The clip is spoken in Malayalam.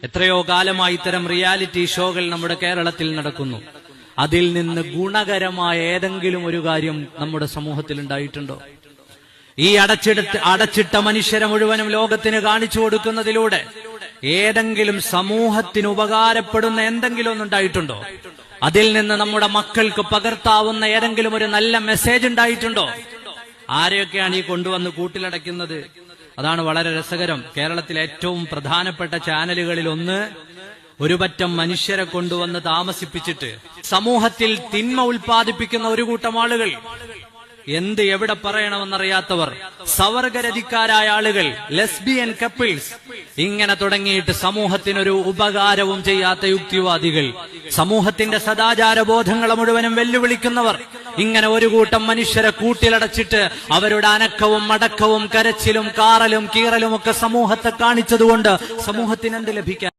എത്രയോ കാലമായി ഇത്തരം റിയാലിറ്റി ഷോകൾ നമ്മുടെ കേരളത്തിൽ നടക്കുന്നു. അതിൽ നിന്ന് ഗുണകരമായ ഏതെങ്കിലും ഒരു കാര്യം നമ്മുടെ സമൂഹത്തിൽ ഉണ്ടായിട്ടുണ്ടോ? ഈ അടച്ചിട്ട മനുഷ്യരെ മുഴുവനും ലോകത്തിന് കാണിച്ചു കൊടുക്കുന്നതിലൂടെ ഏതെങ്കിലും സമൂഹത്തിന് ഉപകാരപ്പെടുന്ന എന്തെങ്കിലും ഒന്നുണ്ടായിട്ടുണ്ടോ? അതിൽ നിന്ന് നമ്മുടെ മക്കൾക്ക് പകർത്താവുന്ന ഏതെങ്കിലും ഒരു നല്ല മെസ്സേജ് ഉണ്ടായിട്ടുണ്ടോ? ആരെയൊക്കെയാണ് ഈ കൊണ്ടുവന്ന് കൂട്ടിലടയ്ക്കുന്നത്? അതാണ് വളരെ രസകരം. കേരളത്തിലെ ഏറ്റവും പ്രധാനപ്പെട്ട ചാനലുകളിൽ ഒന്ന് ഒരു പറ്റം മനുഷ്യരെ കൊണ്ടുവന്ന് താമസിപ്പിച്ചിട്ട് സമൂഹത്തിൽ തിന്മ ഉൽപ്പാദിപ്പിക്കുന്ന ഒരു കൂട്ടം ആളുകൾ, എന്ത് എവിടെ പറയണമെന്നറിയാത്തവർ, സവർഗരതിക്കാരായ ആളുകൾ, ലെസ്ബിയൻ കപ്പിൾസ്, ഇങ്ങനെ തുടങ്ങിയിട്ട് സമൂഹത്തിനൊരു ഉപകാരവും ചെയ്യാത്ത യുക്തിവാദികൾ, സമൂഹത്തിന്റെ സദാചാര ബോധങ്ങളെ മുഴുവനും വെല്ലുവിളിക്കുന്നവർ, ഇങ്ങനെ ഒരു കൂട്ടം മനുഷ്യരെ കൂട്ടിലടച്ചിട്ട് അവരുടെ അനക്കവും മടക്കവും കരച്ചിലും കാറലും കീറലും ഒക്കെ സമൂഹത്തെ കാണിച്ചതുകൊണ്ട് സമൂഹത്തിന് എന്ത് ലഭിക്കാൻ?